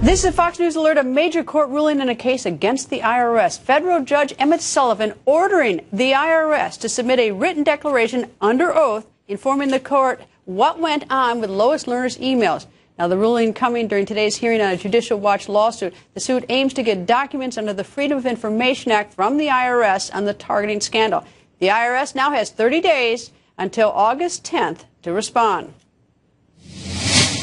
This is a Fox News alert. A major court ruling in a case against the IRS. Federal Judge Emmett Sullivan ordering the IRS to submit a written declaration under oath informing the court what went on with Lois Lerner's emails. Now, the ruling coming during today's hearing on a Judicial Watch lawsuit. The suit aims to get documents under the Freedom of Information Act from the IRS on the targeting scandal. The IRS now has 30 days until August 10th to respond.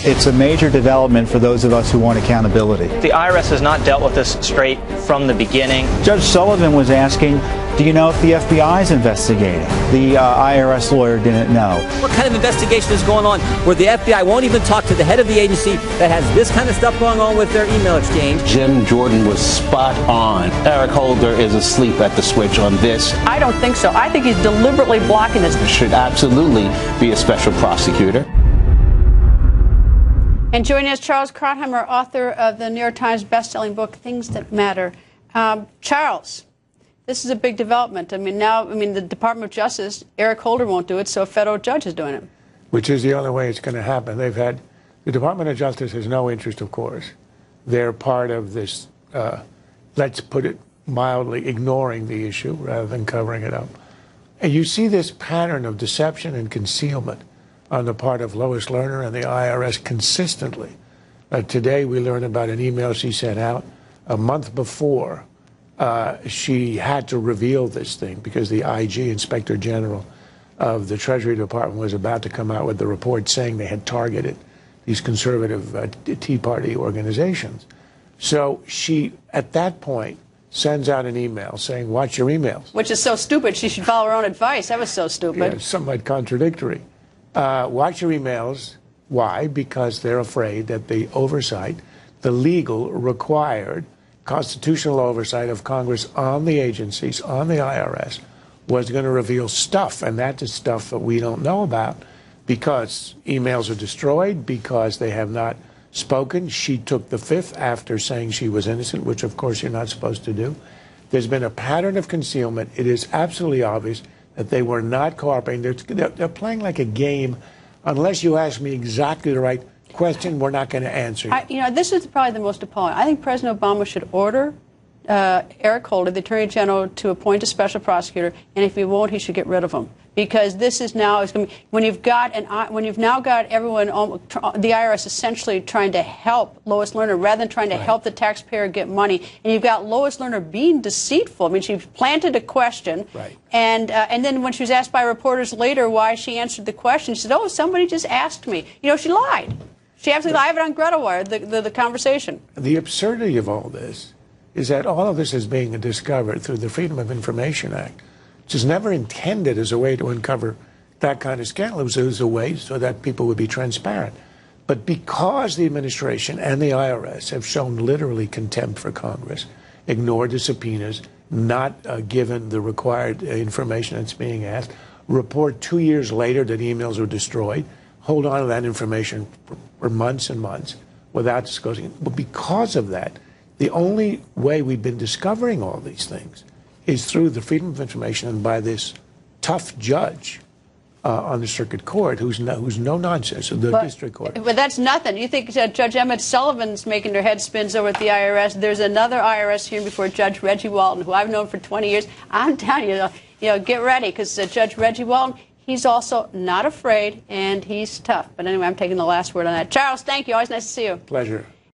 It's a major development for those of us who want accountability. The IRS has not dealt with this straight from the beginning. Judge Sullivan was asking, do you know if the FBI is investigating? The IRS lawyer didn't know. What kind of investigation is going on where the FBI won't even talk to the head of the agency that has this kind of stuff going on with their email exchange? Jim Jordan was spot on. Eric Holder is asleep at the switch on this. I don't think so. I think he's deliberately blocking this. There should absolutely be a special prosecutor. And joining us, Charles Krauthammer, author of the New York Times best-selling book, Things That Matter. Charles, this is a big development. The Department of Justice, Eric Holder won't do it, so a federal judge is doing it. Which is the only way it's going to happen. The Department of Justice has no interest, of course. They're part of this, let's put it mildly, ignoring the issue rather than covering it up. And you see this pattern of deception and concealment on the part of Lois Lerner and the IRS consistently. Today we learned about an email she sent out a month before she had to reveal this thing because the IG, Inspector General of the Treasury Department, was about to come out with the report saying they had targeted these conservative Tea Party organizations. So she, at that point, sends out an email saying, watch your emails. Which is so stupid. She should follow her own advice. That was so stupid. Yeah, somewhat contradictory. Watch your emails. Why? Because they're afraid that the oversight, the legal required constitutional oversight of Congress on the agencies, on the IRS, was going to reveal stuff. And that is stuff that we don't know about because emails are destroyed, because they have not spoken. She took the fifth after saying she was innocent, which, of course, you're not supposed to do. There's been a pattern of concealment. It is absolutely obvious that they were not cooperating. They're playing like a game. Unless you ask me exactly the right question, we're not going to answer you. This is probably the most appalling. I think President Obama should order Eric Holder, the Attorney General, to appoint a special prosecutor, and if he won't, he should get rid of him. Because this is now, when you've now got everyone, the IRS essentially trying to help Lois Lerner rather than trying to help the taxpayer get money, and you've got Lois Lerner being deceitful. I mean, she planted a question, and then when she was asked by reporters later why she answered the question, she said, "Oh, somebody just asked me." You know, she lied. She absolutely lied. I have it on GretaWire, the conversation. The absurdity of all this is that all of this is being discovered through the Freedom of Information Act, which was never intended as a way to uncover that kind of scandal. It was a way so that people would be transparent. But because the administration and the IRS have shown literally contempt for Congress, ignored the subpoenas, not given the required information that's being asked, report 2 years later that emails were destroyed, hold on to that information for months and months without disclosing it. But because of that, the only way we've been discovering all these things is through the Freedom of Information and by this tough judge on the circuit court who's no nonsense, the district court. But that's nothing. You think Judge Emmett Sullivan's making their head spins over at the IRS. There's another IRS hearing before Judge Reggie Walton, who I've known for 20 years. I'm telling you, get ready, because Judge Reggie Walton, he's also not afraid, and he's tough. But anyway, I'm taking the last word on that. Charles, thank you. Always nice to see you. Pleasure.